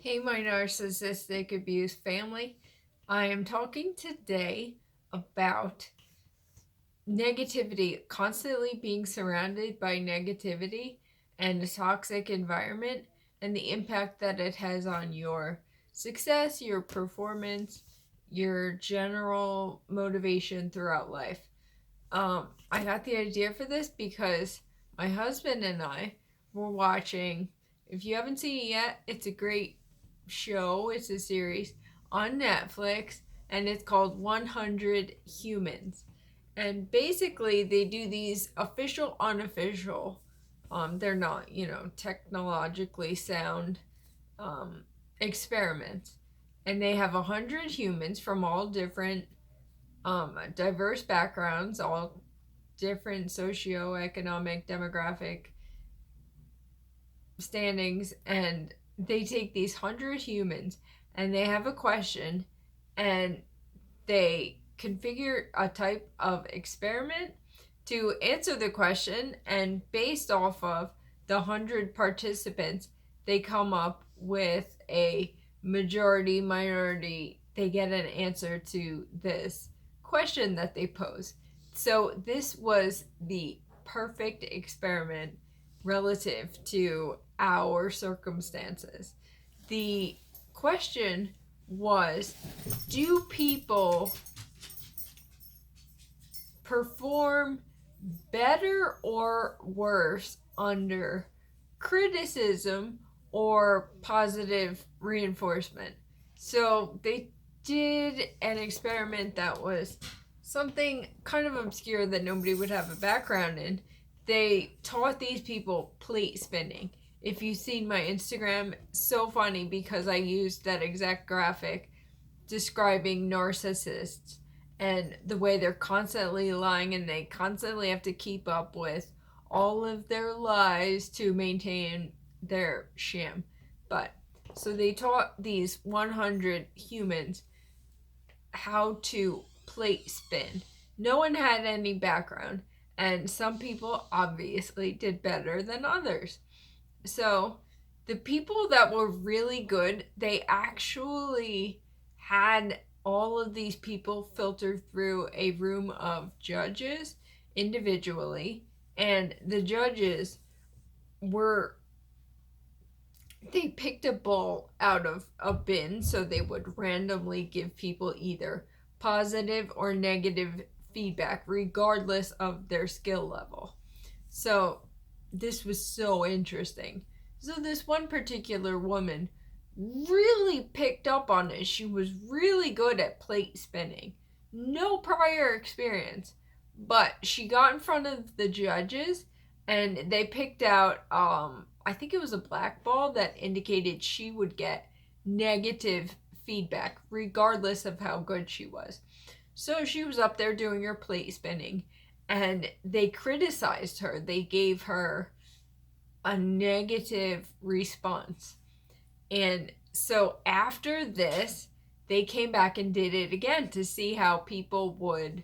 Hey, my narcissistic abuse family. I am talking today about negativity, constantly being surrounded by negativity and a toxic environment, and the impact that it has on your success, your performance, your general motivation throughout life. I got the idea for this because my husband and I were watching. If you haven't seen it yet, it's a great show. It's a series on Netflix, and it's called 100 Humans. And basically, they do these official, unofficial. They're not, technologically sound um, experiments, and they have 100 humans from all different diverse backgrounds, all different socioeconomic, demographic standings, and they take these 100 humans and they have a question and they configure a type of experiment to answer the question, and based off of the 100 participants, they come up with a majority minority. They get an answer to this question that they pose. So this was the perfect experiment relative to our circumstances. The question was, do people perform better or worse under criticism or positive reinforcement? So they did an experiment that was something kind of obscure that nobody would have a background in. They taught these people plate spinning. If you've seen my Instagram, so funny because I used that exact graphic describing narcissists and the way they're constantly lying and they constantly have to keep up with all of their lies to maintain their sham. But so they taught these 100 humans how to plate spin. No one had any background, and some people obviously did better than others. So the people that were really good, they actually had all of these people filtered through a room of judges individually, and the judges were, they picked a ball out of a bin, so they would randomly give people either positive or negative feedback regardless of their skill level. So this was so interesting. So this one particular woman really picked up on it. She was really good at plate spinning. No prior experience. But she got in front of the judges and they picked out I think it was a black ball that indicated she would get negative feedback regardless of how good she was. So she was up there doing her plate spinning and they criticized her. They gave her a negative response. And so after this, they came back and did it again to see how people would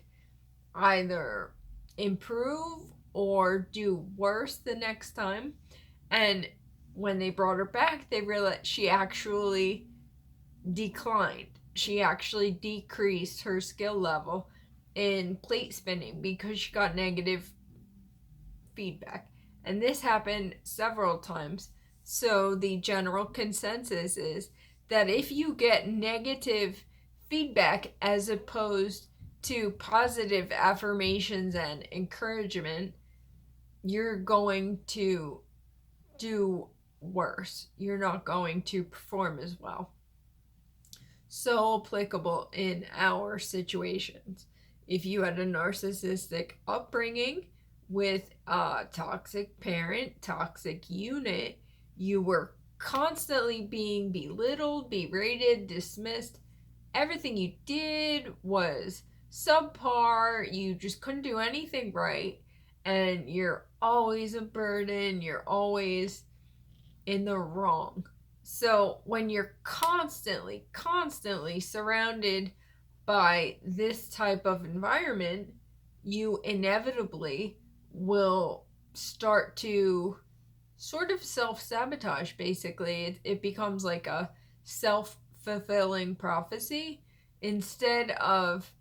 either improve or do worse the next time. And when they brought her back, they realized she actually declined. She actually decreased her skill level in plate spinning because she got negative feedback. And this happened several times. So the general consensus is that if you get negative feedback as opposed to positive affirmations and encouragement, you're going to do worse. You're not going to perform as well. So applicable in our situations. If you had a narcissistic upbringing with a toxic parent, toxic unit, you were constantly being belittled, berated, dismissed. Everything you did was subpar. You just couldn't do anything right. And you're always a burden. You're always in the wrong. So when you're constantly surrounded by this type of environment, you inevitably will start to sort of self sabotage. Basically, it becomes like a self-fulfilling prophecy. Instead of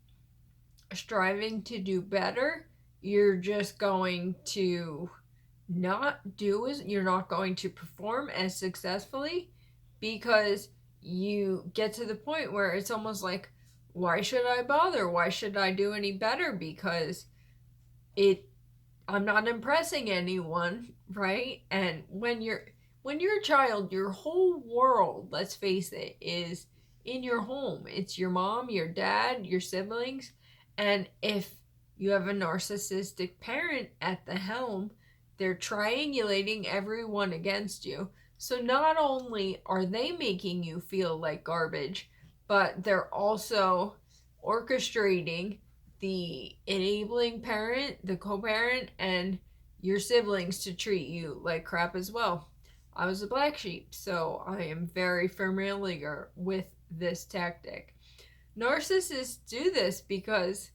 striving to do better, you're just going to you're not going to perform as successfully, because you get to the point where it's almost like, why should I bother? Why should I do any better? Because I'm not impressing anyone, right? And when you're a child, your whole world, let's face it, is in your home. It's your mom, your dad, your siblings. And if you have a narcissistic parent at the helm, they're triangulating everyone against you. So not only are they making you feel like garbage, but they're also orchestrating the enabling parent, the co-parent, and your siblings to treat you like crap as well. I was a black sheep, so I am very familiar with this tactic. Narcissists do this because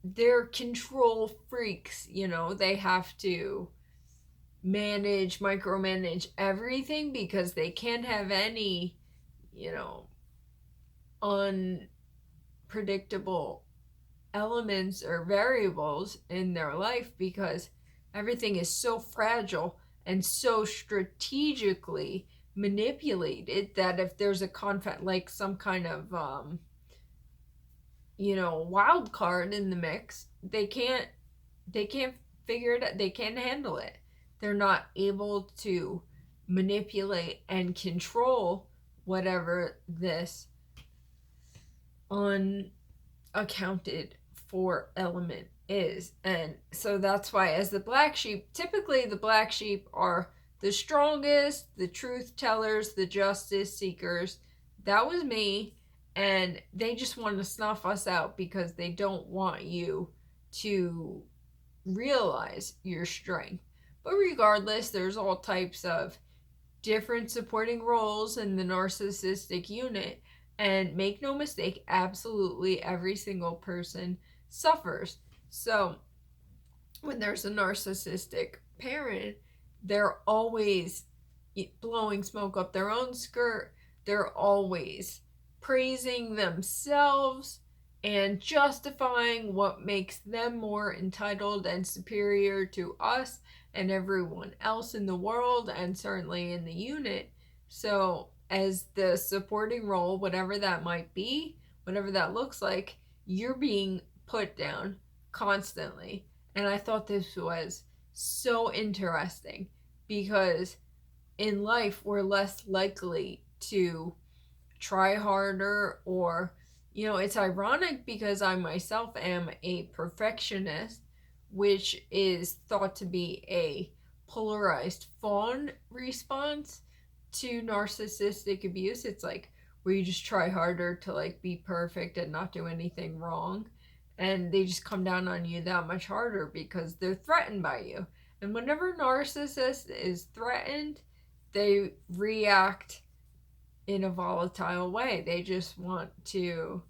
they're control freaks, they have to micromanage everything because they can't have any, unpredictable elements or variables in their life, because everything is so fragile and so strategically manipulated that if there's a conflict, like some kind of wild card in the mix, they can't figure it out. They can't handle it. They're not able to manipulate and control whatever this unaccounted for element is. And so that's why, as the black sheep, typically the black sheep are the strongest, the truth tellers, the justice seekers. That was me. And they just want to snuff us out because they don't want you to realize your strength. But regardless, there's all types of different supporting roles in the narcissistic unit. And make no mistake, absolutely every single person suffers. So when there's a narcissistic parent, they're always blowing smoke up their own skirt. They're always praising themselves and justifying what makes them more entitled and superior to us and everyone else in the world, and certainly in the unit. So as the supporting role, whatever that might be, whatever that looks like, you're being put down constantly. And I thought this was so interesting, because in life we're less likely to try harder, or it's ironic because I myself am a perfectionist, which is thought to be a polarized fawn response to narcissistic abuse. It's like where you just try harder to like be perfect and not do anything wrong, and they just come down on you that much harder because they're threatened by you. And whenever a narcissist is threatened, they react in a volatile way. They just want to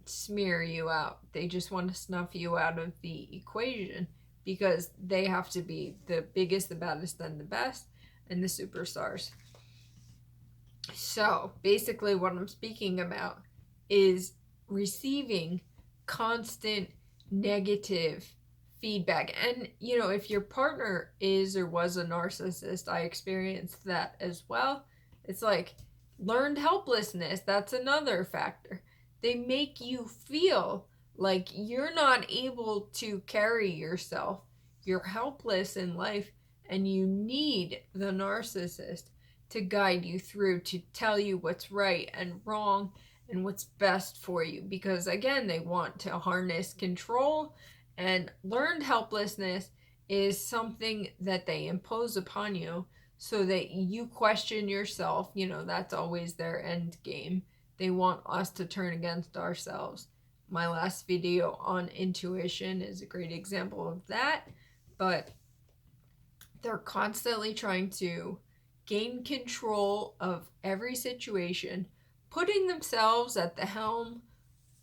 smear you out. They just want to snuff you out of the equation, because they have to be the biggest, the baddest, and the best, and the superstars. So basically what I'm speaking about is receiving constant negative feedback. And if your partner is or was a narcissist, I experienced that as well. It's like learned helplessness. That's another factor. They make you feel like you're not able to carry yourself. You're helpless in life, and you need the narcissist to guide you through, to tell you what's right and wrong and what's best for you. Because again, they want to harness control, and learned helplessness is something that they impose upon you so that you question yourself. That's always their end game. They want us to turn against ourselves. My last video on intuition is a great example of that. But they're constantly trying to gain control of every situation, putting themselves at the helm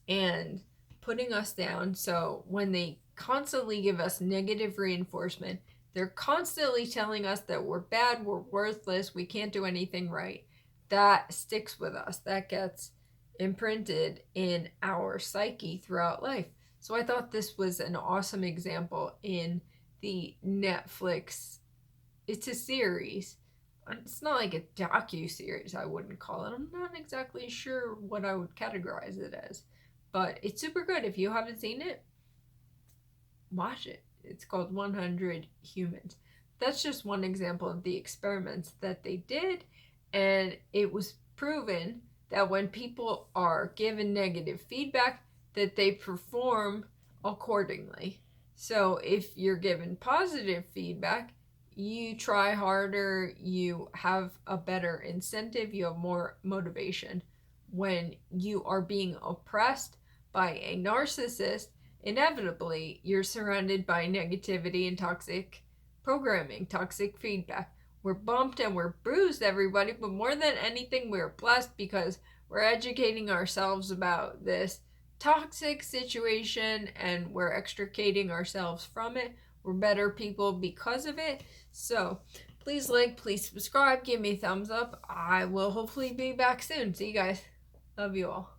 and putting us down. So when they constantly give us negative reinforcement, they're constantly telling us that we're bad, we're worthless, we can't do anything right. that sticks with us. That gets imprinted in our psyche throughout life. So I thought this was an awesome example in the Netflix. It's a series. It's not like a docu-series, I wouldn't call it. I'm not exactly sure what I would categorize it as. But it's super good. If you haven't seen it, watch it. It's called 100 Humans. That's just one example of the experiments that they did, and it was proven that when people are given negative feedback, that they perform accordingly. So if you're given positive feedback, you try harder, you have a better incentive, you have more motivation. When you are being oppressed by a narcissist, inevitably you're surrounded by negativity and toxic programming, toxic feedback. We're bumped and we're bruised, everybody, but more than anything, we're blessed because we're educating ourselves about this toxic situation and we're extricating ourselves from it. We're better people because of it. So please like, please subscribe, give me a thumbs up. I will hopefully be back soon. See you guys. Love you all.